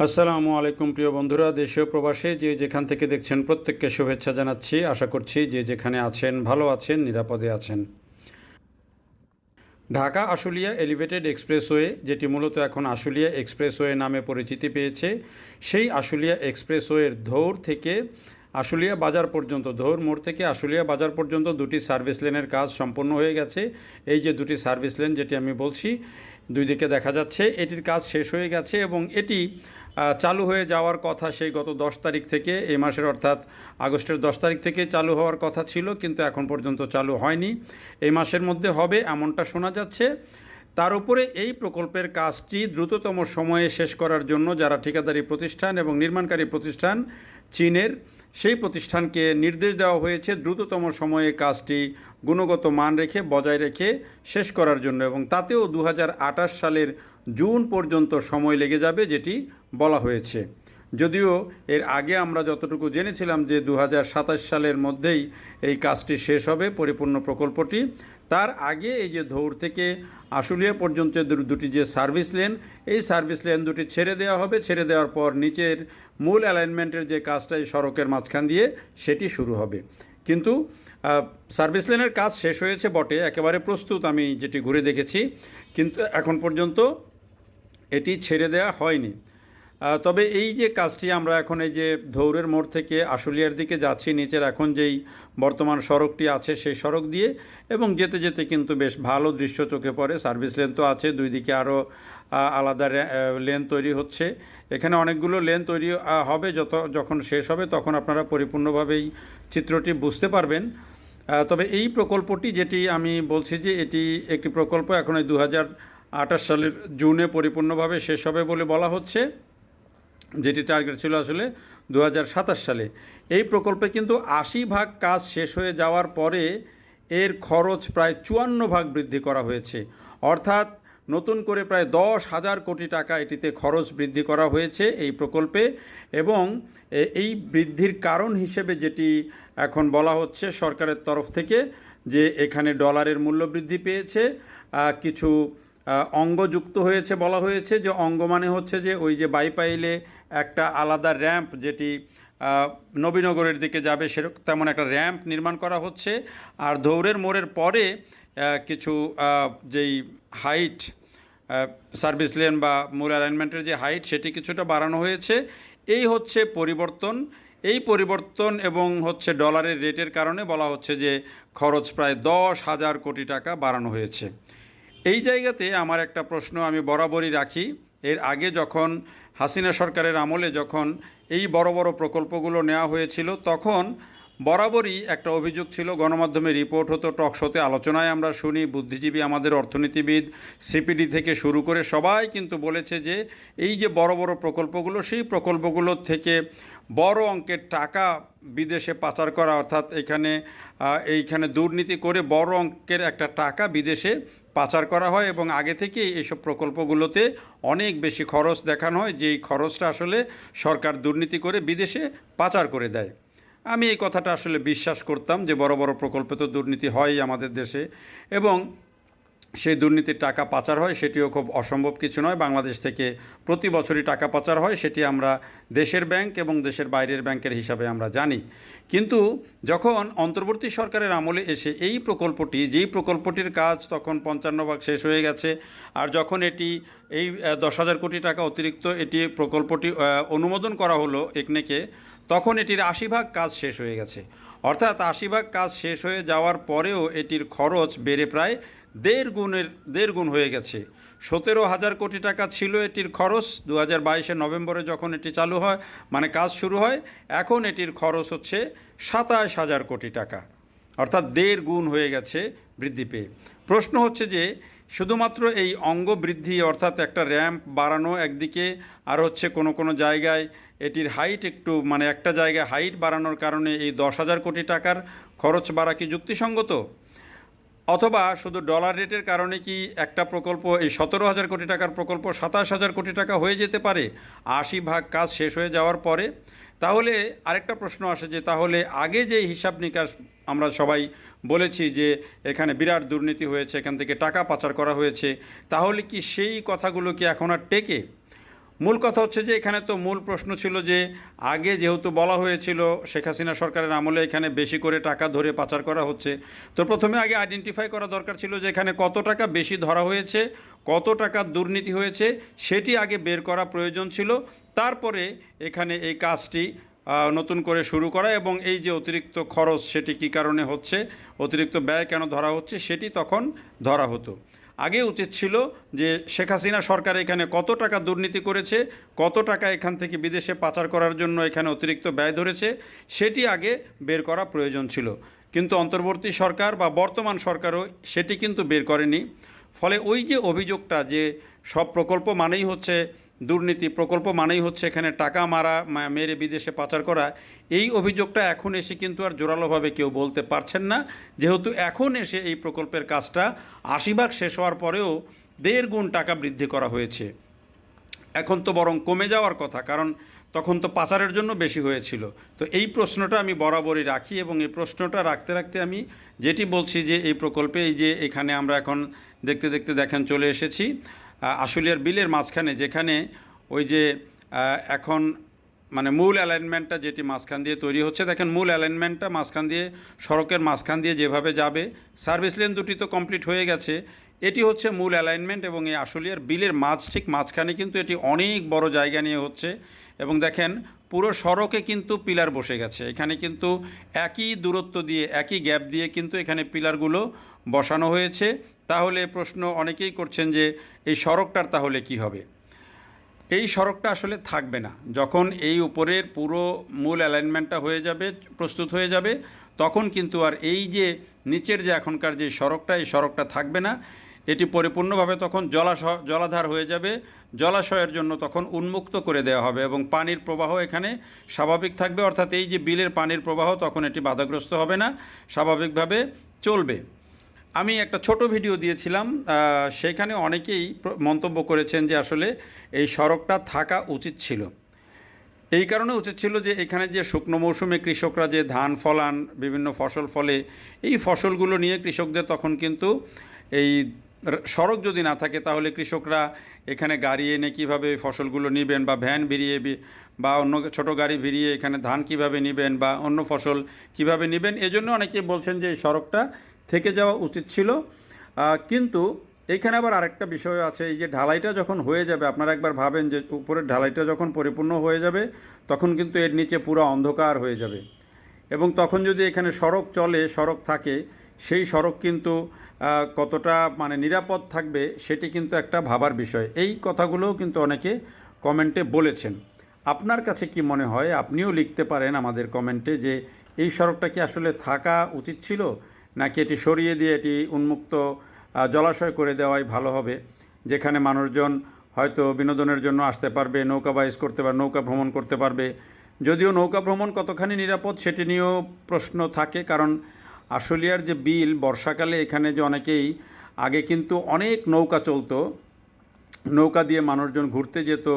আসসালামু আলাইকুম প্রিয় বন্ধুরা, দেশীয় প্রবাসে যে যেখান থেকে দেখছেন প্রত্যেককে শুভেচ্ছা জানাচ্ছি। আশা করছি যে যেখানে আছেন ভালো আছেন, নিরাপদে আছেন। ঢাকা আশুলিয়া এলিভেটেড এক্সপ্রেসওয়ে, যেটি মূলত এখন আশুলিয়া এক্সপ্রেসওয়ে নামে পরিচিতি পেয়েছে, সেই আশুলিয়া এক্সপ্রেসওয়ের ধৌর থেকে আশুলিয়া বাজার পর্যন্ত, ধৌর মোড় থেকে আশুলিয়া বাজার পর্যন্ত দুটি সার্ভিস লেনের কাজ সম্পন্ন হয়ে গেছে। এই যে দুটি সার্ভিস লেন যেটি আমি বলছি, দুই দিকে দেখা যাচ্ছে, এটির কাজ শেষ হয়ে গেছে এবং এটি চালু হয়ে যাওয়ার কথা সেই গত 10 তারিখ থেকে, এই মাসের অর্থাৎ আগস্টের 10 তারিখ থেকে চালু হওয়ার কথা ছিল, কিন্তু এখন পর্যন্ত চালু হয়নি। এই মাসের মধ্যে হবে এমনটা শোনা যাচ্ছে। তার উপরে এই প্রকল্পের কাজটি দ্রুততম সময়ে শেষ করার জন্য যারা ঠিকাদারি প্রতিষ্ঠান এবং নির্মাণকারী প্রতিষ্ঠান চীনের, সেই প্রতিষ্ঠানকে নির্দেশ দেওয়া হয়েছে দ্রুততম সময়ে কাজটি গুণগত মান রেখে বজায় রেখে শেষ করার জন্য, এবং তাতেও 2028 সালের জুন পর্যন্ত সময় লেগে যাবে যেটি বলা হয়েছে। যদিও এর আগে আমরা যতটুকু জেনেছিলাম যে 2027 সালের মধ্যেই এই কাজটি শেষ হবে, পরিপূর্ণ প্রকল্পটি। তার আগে এই যে ধৌর থেকে আশুলিয়া পর্যন্ত দুটি যে সার্ভিস লেন, এই সার্ভিস লেন দুটি ছেড়ে দেওয়া হবে। ছেড়ে দেওয়ার পর নিচের মূল অ্যালাইনমেন্টের যে কাজটা এই সড়কের মাঝখান দিয়ে, সেটি শুরু হবে। কিন্তু সার্ভিস লেনের কাজ শেষ হয়েছে বটে, একেবারে প্রস্তুত, আমি যেটি ঘুরে দেখেছি, কিন্তু এখন পর্যন্ত এটি ছেড়ে দেওয়া হয়নি। তবে এই যে কাজটি আমরা এখন এই যে ধৌরের মোড় থেকে আশুলিয়ার দিকে যাচ্ছি, নিচের এখন যেই বর্তমান সড়কটি আছে সেই সড়ক দিয়ে, এবং যেতে যেতে কিন্তু বেশ ভালো দৃশ্য চোখে পড়ে। সার্ভিস লেন তো আছে, দুই দিকে আরও আলাদা লেন তৈরি হচ্ছে। এখানে অনেকগুলো লেন তৈরি হবে, যখন শেষ হবে তখন আপনারা পরিপূর্ণভাবেই চিত্রটি বুঝতে পারবেন। তবে এই প্রকল্পটি যেটি আমি বলছি যে এটি একটি প্রকল্প, এখন এই 2028 সালের জুনে পরিপূর্ণভাবে শেষ হবে বলে বলা হচ্ছে, যেটি টার্গেট ছিল আসলে 2027 সালে। এই প্রকল্পে কিন্তু 80% কাজ শেষ হয়ে যাওয়ার পরে এর খরচ প্রায় 54% বৃদ্ধি করা হয়েছে। অর্থাৎ নতুন করে প্রায় 10,000 কোটি টাকা এটিতে খরচ বৃদ্ধি করা হয়েছে এই প্রকল্পে। এবং এই বৃদ্ধির কারণ হিসেবে যেটি এখন বলা হচ্ছে সরকারের তরফ থেকে, যে এখানে ডলারের মূল্য বৃদ্ধি পেয়েছে, কিছু অঙ্গ যুক্ত হয়েছে। বলা হয়েছে যে অঙ্গ মানে হচ্ছে যে ওই যে বাইপাইলে একটা আলাদা র্যাম্প, যেটি নবীনগরের দিকে যাবে, সেরকম তেমন একটা র্যাম্প নির্মাণ করা হচ্ছে। আর ধৌরের মোড়ের পরে কিছু যেই হাইট, সার্ভিস লেন বা মূল অ্যালাইনমেন্টের যে হাইট, সেটি কিছুটা বাড়ানো হয়েছে। এই হচ্ছে পরিবর্তন। এই পরিবর্তন এবং হচ্ছে ডলারের রেটের কারণে বলা হচ্ছে যে খরচ প্রায় 10,000 কোটি টাকা বাড়ানো হয়েছে। এই জায়গাতে আমার একটা প্রশ্ন আমি বরাবরই রাখি। এর আগে যখন হাসিনা সরকারের আমলে যখন এই বড় বড় প্রকল্পগুলো নেওয়া হয়েছিল, তখন বরাবরই একটা অভিযোগ ছিল, গণমাধ্যমে রিপোর্ট হতো, টকশোতে আলোচনায় আমরা শুনি, বুদ্ধিজীবী, আমাদের অর্থনীতিবিদ, সিপিডি থেকে শুরু করে সবাই কিন্তু বলেছে যে এই যে বড় বড় প্রকল্পগুলো, সেই প্রকল্পগুলোর থেকে বড় অঙ্কের টাকা বিদেশে পাচার করা, অর্থাৎ এইখানে দুর্নীতি করে বড় অঙ্কের একটা টাকা বিদেশে পাচার করা হয়, এবং আগে থেকেই এইসব প্রকল্পগুলোতে অনেক বেশি খরচ দেখানো হয়, যেই খরচটা আসলে সরকার দুর্নীতি করে বিদেশে পাচার করে দেয়। আমি এই কথাটা আসলে বিশ্বাস করতাম যে বড় বড় প্রকল্পে তো দুর্নীতি হয়ই আমাদের দেশে, এবং সেই দুর্নীতির টাকা পাচার হয়, সেটিও খুব অসম্ভব কিছু নয়। বাংলাদেশ থেকে প্রতি বছরই টাকা পাচার হয়, সেটি আমরা দেশের ব্যাংক এবং দেশের বাইরের ব্যাংকের হিসাবে আমরা জানি। কিন্তু যখন অন্তর্বর্তী সরকারের আমলে এসে যেই প্রকল্পটির কাজ তখন 55% শেষ হয়ে গেছে, আর যখন এই 10,000 কোটি টাকা অতিরিক্ত প্রকল্পটি অনুমোদন করা হলো একনেকে, তখন এটির 80% কাজ শেষ হয়ে গেছে। অর্থাৎ 80% কাজ শেষ হয়ে যাওয়ার পরেও এটির খরচ বেড়ে প্রায় দেড় গুণ হয়ে গেছে। 17,000 কোটি টাকা ছিল এটির খরচ 2022 নভেম্বরে যখন এটি চালু হয়, মানে কাজ শুরু হয়। এখন এটির খরচ হচ্ছে 27,000 কোটি টাকা, অর্থাৎ দেড় গুণ হয়ে গেছে বৃদ্ধি পেয়ে। প্রশ্ন হচ্ছে যে শুধুমাত্র এই অঙ্গ বৃদ্ধি, অর্থাৎ একটা র্যাম্প বাড়ানো একদিকে, আর হচ্ছে কোনো কোনো জায়গায় এটির হাইট একটু, মানে একটা জায়গায় হাইট বাড়ানোর কারণে এই 10,000 কোটি টাকার খরচ বাড়া কি যুক্তিসঙ্গত? অথবা শুধু ডলার রেটের কারণে কি একটা প্রকল্প, এই 17,000 কোটি টাকার প্রকল্প 27,000 কোটি টাকা হয়ে যেতে পারে 80% কাজ শেষ হয়ে যাওয়ার পরে? তাহলে আরেকটা প্রশ্ন আসে যে তাহলে আগে যে হিসাব নিকাশ আমরা সবাই বলেছি যে এখানে বিরাট দুর্নীতি হয়েছে, এখান থেকে টাকা পাচার করা হয়েছে, তাহলে কি সেই কথাগুলো কি এখন আর টেকে? মূল কথা হচ্ছে যে এখানে তো মূল প্রশ্ন ছিল যে আগে যেহেতু বলা হয়েছিল শেখ হাসিনা সরকারের আমলে এখানে বেশি করে টাকা ধরে পাচার করা হচ্ছে, তো প্রথমে আগে আইডেন্টিফাই করা দরকার ছিল যে এখানে কত টাকা বেশি ধরা হয়েছে, কত টাকা দুর্নীতি হয়েছে, সেটি আগে বের করা প্রয়োজন ছিল। তারপরে এখানে এই কাজটি নতুন করে শুরু করা, এবং এই যে অতিরিক্ত খরচ সেটি কী কারণে হচ্ছে, অতিরিক্ত ব্যয় কেন ধরা হচ্ছে, সেটি তখন ধরা হতো। আগে উচিত ছিল যে শেখ হাসিনা সরকার এখানে কত টাকা দুর্নীতি করেছে, কত টাকা এখান থেকে বিদেশে পাচার করার জন্য এখানে অতিরিক্ত ব্যয় ধরেছে, সেটি আগে বের করা প্রয়োজন ছিল। কিন্তু অন্তর্বর্তী সরকার বা বর্তমান সরকারও সেটি কিন্তু বের করেনি। ফলে ওই যে অভিযোগটা যে সব প্রকল্প মানেই হচ্ছে দুর্নীতি, প্রকল্প মানেই হচ্ছে এখানে টাকা মেরে বিদেশে পাচার করা, এই অভিযোগটা এখন এসে কিন্তু আর জোরালোভাবে কেউ বলতে পারছেন না, যেহেতু এখন এসে এই প্রকল্পের কাজটা ৮০ ভাগ শেষ হওয়ার পরেও ১.৫ গুণ টাকা বৃদ্ধি করা হয়েছে। এখন তো বরং কমে যাওয়ার কথা, কারণ তখন তো পাচারের জন্য বেশি হয়েছিল। তো এই প্রশ্নটা আমি বরাবরই রাখি, এবং এই প্রশ্নটা রাখতে রাখতে আমি যেটি বলছি যে এই প্রকল্পে এই যে এখানে আমরা এখন দেখতে দেখতে দেখেন চলে এসেছি আশুলিয়ার বিলের মাঝখানে, যেখানে ওই যে এখন মানে মূল অ্যালাইনমেন্টটা যেটি মাঝখান দিয়ে তৈরি হচ্ছে, দেখেন মূল অ্যালাইনমেন্টটা মাঝখান দিয়ে সড়কের মাঝখান দিয়ে যেভাবে যাবে, সার্ভিস লেন দুটি তো কমপ্লিট হয়ে গেছে, এটি হচ্ছে মূল অ্যালাইনমেন্ট। এবং এই আশুলিয়ার বিলের ঠিক মাঝখানে কিন্তু এটি অনেক বড় জায়গা নিয়ে হচ্ছে, এবং দেখেন পুরো সড়কে কিন্তু পিলার বসে গেছে। এখানে কিন্তু একই দূরত্ব দিয়ে, একই গ্যাপ দিয়ে কিন্তু এখানে পিলারগুলো বসানো হয়েছে। তাহলে প্রশ্ন অনেকেই করছেন যে এই সড়কটার তাহলে কি হবে? এই সড়কটা আসলে থাকবে না। যখন এই উপরের পুরো মূল অ্যালাইনমেন্টটা হয়ে যাবে, প্রস্তুত হয়ে যাবে, তখন কিন্তু আর এই যে নিচের যে এখনকার যে সড়কটা, এই সড়কটা থাকবে না। এটি পরিপূর্ণভাবে তখন জলাধার হয়ে যাবে, জলাশয়ের জন্য তখন উন্মুক্ত করে দেওয়া হবে, এবং পানির প্রবাহ এখানে স্বাভাবিক থাকবে। অর্থাৎ এই যে বিলের পানির প্রবাহ, তখন এটি বাধাগ্রস্ত হবে না, স্বাভাবিকভাবে চলবে। আমি একটা ছোট ভিডিও দিয়েছিলাম, সেখানে অনেকেই মন্তব্য করেছেন যে আসলে এই সড়কটা থাকা উচিত ছিল। এই কারণে উচিত ছিল যে এখানে যে শুকনো মৌসুমে কৃষকরা যে ধান ফলান, বিভিন্ন ফসল ফলে, এই ফসলগুলো নিয়ে কৃষকদের তখন কিন্তু এই সড়ক যদি না থাকে, তাহলে কৃষকরা এখানে গাড়ি এনে কীভাবে ফসলগুলো নেবেন, বা ভ্যান ভিড়িয়ে বা অন্য ছোট গাড়ি ভিড়িয়ে এখানে ধান কিভাবে নেবেন, বা অন্য ফসল কিভাবে নেবেন। এজন্য অনেকে বলছেন যে এই সড়কটা থেকে যাওয়া উচিত ছিল। কিন্তু এইখানে আবার আরেকটা বিষয় আছে, এই যে ঢালাইটা যখন হয়ে যাবে, আপনারা একবার ভাবেন যে উপরের ঢালাইটা যখন পরিপূর্ণ হয়ে যাবে, তখন কিন্তু এর নিচে পুরো অন্ধকার হয়ে যাবে, এবং তখন যদি এখানে সড়ক চলে, সড়ক থাকে, সেই সড়ক কিন্তু কতটা মানে নিরাপদ থাকবে, সেটি কিন্তু একটা ভাবার বিষয়। এই কথাগুলোও কিন্তু অনেকে কমেন্টে বলেছেন। আপনার কাছে কি মনে হয়? আপনিও লিখতে পারেন আমাদের কমেন্টে যে এই সড়কটা কি আসলে থাকা উচিত ছিল, নাকি এটি সরিয়ে দিয়ে এটি উন্মুক্ত জলাশয় করে দেওয়াই ভালো হবে, যেখানে মানুষজন হয়তো বিনোদনের জন্য আসতে পারবে, নৌকা বাইচ করতে পারবে, নৌকা ভ্রমণ করতে পারবে। যদিও নৌকা ভ্রমণ কতখানি নিরাপদ সেটি নিয়েও প্রশ্ন থাকে, কারণ আশুলিয়ার যে বিল, বর্ষাকালে এখানে যে অনেকেই আগে কিন্তু অনেক নৌকা চলতো, নৌকা দিয়ে মানুষজন ঘুরতে যেত,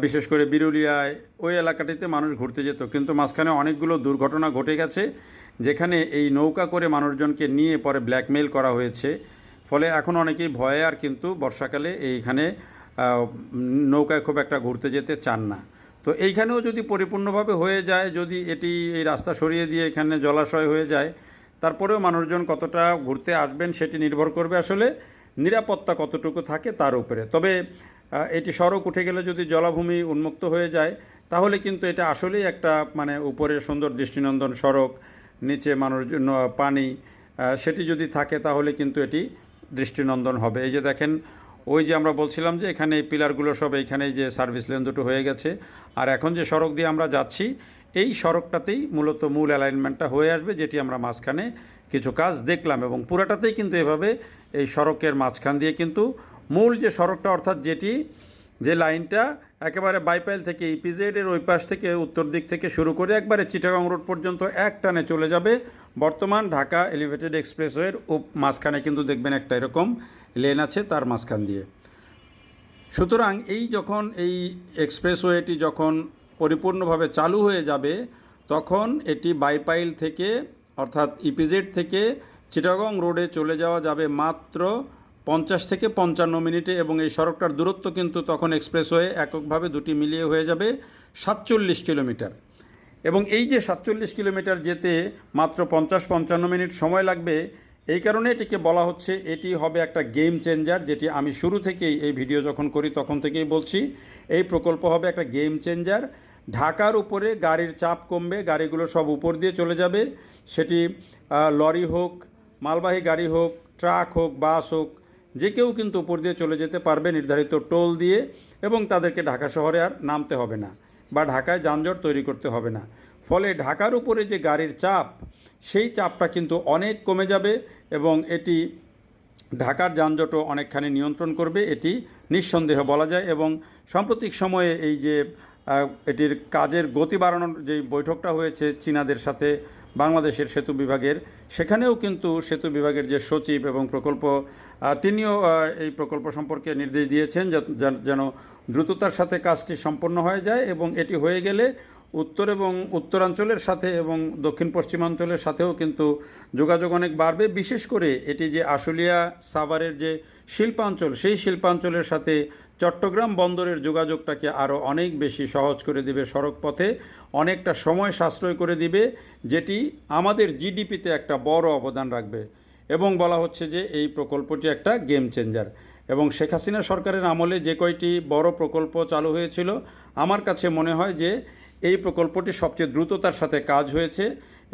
বিশেষ করে বিরুলিয়ায় ওই এলাকাটিতে মানুষ ঘুরতে যেত। কিন্তু মাঝখানে অনেকগুলো দুর্ঘটনা ঘটে গেছে, যেখানে এই নৌকা করে মানুষজনকে নিয়ে পরে ব্ল্যাকমেইল করা হয়েছে। ফলে এখন অনেকেই ভয়ে আর কিন্তু বর্ষাকালে এইখানে নৌকায় খুব একটা ঘুরতে যেতে চান না। তো এইখানেও যদি পরিপূর্ণভাবে হয়ে যায়, যদি এটি এই রাস্তা সরিয়ে দিয়ে এখানে জলাশয় হয়ে যায়, তারপরেও মানুষজন কতটা ঘুরতে আসবেন সেটি নির্ভর করবে আসলে নিরাপত্তা কতটুকু থাকে তার উপরে। তবে এটি সড়ক উঠে গেলে যদি জলাভূমি উন্মুক্ত হয়ে যায়, তাহলে কিন্তু এটা আসলেই একটা মানে উপরে সুন্দর দৃষ্টিনন্দন সড়ক, নিচে মানুষজন পানি, সেটি যদি থাকে তাহলে কিন্তু এটি দৃষ্টিনন্দন হবে। এই যে দেখেন, ওই যে আমরা বলছিলাম যে এখানে এই পিলারগুলো সব এইখানে যে সার্ভিস লেন দুটো হয়ে গেছে, আর এখন যে সড়ক দিয়ে আমরা যাচ্ছি, এই সড়কটাতেই মূলত মূল অ্যালাইনমেন্টটা হয়ে আসবে, যেটি আমরা মাঝখানে কিছু কাজ দেখলাম। এবং পুরাটাতেই কিন্তু এভাবে এই সড়কের মাঝখান দিয়ে কিন্তু মূল যে সড়কটা, অর্থাৎ যে লাইনটা একেবারে বাইপাইল থেকে ইপিজেডের ওই পাশ থেকে উত্তর দিক থেকে শুরু করে একবারে চিটাগাং রোড পর্যন্ত এক টানে চলে যাবে। বর্তমান ঢাকা এলিভেটেড এক্সপ্রেসওয়ের মাঝখানে কিন্তু দেখবেন একটা এরকম লেন আছে তার মাঝখান দিয়ে। সুতরাং যখন এই এক্সপ্রেসওয়েটি যখন পরিপূর্ণভাবে চালু হয়ে যাবে, তখন এটি বাইপাইল থেকে অর্থাৎ ইপিজেড থেকে চিটাগং রোডে চলে যাওয়া যাবে মাত্র 50 থেকে 55 মিনিটে, এবং এই সড়কটার দূরত্ব কিন্তু তখন এক্সপ্রেসওয়ে এককভাবে দুটি মিলিয়ে হয়ে যাবে 47 কিলোমিটার। এবং এই যে 47 কিলোমিটার যেতে মাত্র 50-55 মিনিট সময় লাগবে, এই কারণে এটিকে বলা হচ্ছে এটি হবে একটা গেম চেঞ্জার, যেটি আমি শুরু থেকেই এই ভিডিও যখন করি তখন থেকেই বলছি এই প্রকল্প হবে একটা গেম চেঞ্জার। ঢাকার উপরে গাড়ির চাপ কমবে, গাড়িগুলো সব উপর দিয়ে চলে যাবে, সেটি লরি হোক, মালবাহী গাড়ি হোক, ট্রাক হোক, বাস হোক, যে কেউ কিন্তু উপর দিয়ে চলে যেতে পারবে নির্ধারিত টোল দিয়ে, এবং তাদেরকে ঢাকা শহরে আর নামতে হবে না বা ঢাকায় যানজট তৈরি করতে হবে না। ফলে ঢাকার উপরে যে গাড়ির চাপ, সেই চাপটা কিন্তু অনেক কমে যাবে এবং এটি ঢাকার যানজটও অনেকখানি নিয়ন্ত্রণ করবে, এটি নিঃসন্দেহ বলা যায়। এবং সাম্প্রতিক সময়ে এই যে এটির কাজের গতি বাড়ানোর যে বৈঠকটা হয়েছে চীনাদের সাথে বাংলাদেশের সেতু বিভাগের, সেখানেও কিন্তু সেতু বিভাগের যে সচিব এবং প্রকল্প তিনিও এই প্রকল্প সম্পর্কে নির্দেশ দিয়েছেন যেন দ্রুততার সাথে কাজটি সম্পন্ন হয়ে যায়, এবং এটি হয়ে গেলে উত্তর এবং উত্তরাঞ্চলের সাথে এবং দক্ষিণ পশ্চিমাঞ্চলের সাথেও কিন্তু যোগাযোগ অনেক বাড়বে। বিশেষ করে এটি যে আশুলিয়া সাভারের যে শিল্পাঞ্চল, সেই শিল্পাঞ্চলের সাথে চট্টগ্রাম বন্দরের যোগাযোগটাকে আরও অনেক বেশি সহজ করে দিবে, সড়ক পথে অনেকটা সময় সাশ্রয় করে দিবে, যেটি আমাদের জিডিপিতে একটা বড় অবদান রাখবে। এবং বলা হচ্ছে যে এই প্রকল্পটি একটা গেম চেঞ্জার। এবং শেখ হাসিনা সরকারের আমলে যে কয়টি বড় প্রকল্প চালু হয়েছিল, আমার কাছে মনে হয় যে এই প্রকল্পটি সবচেয়ে দ্রুততার সাথে কাজ হয়েছে।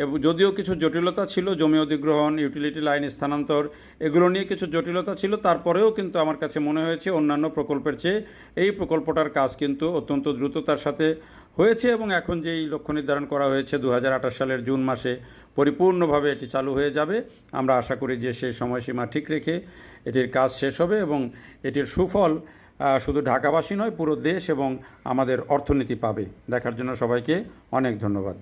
এবং যদিও কিছু জটিলতা ছিল, জমি অধিগ্রহণ, ইউটিলিটি লাইন স্থানান্তর, এগুলো নিয়ে কিছু জটিলতা ছিল, তারপরেও কিন্তু আমার কাছে মনে হয়েছে অন্যান্য প্রকল্পের চেয়ে এই প্রকল্পটার কাজ কিন্তু অত্যন্ত দ্রুততার সাথে হয়েছে। এবং এখন যেই লক্ষ্য নির্ধারণ করা হয়েছে 2028 সালের জুন মাসে পরিপূর্ণভাবে এটি চালু হয়ে যাবে, আমরা আশা করি যে সেই সময়সীমা ঠিক রেখে এটির কাজ শেষ হবে এবং এটির সুফল শুধু ঢাকাবাসী নয়, পুরো দেশ এবং আমাদের অর্থনীতি পাবে। দেখার জন্য সবাইকে অনেক ধন্যবাদ।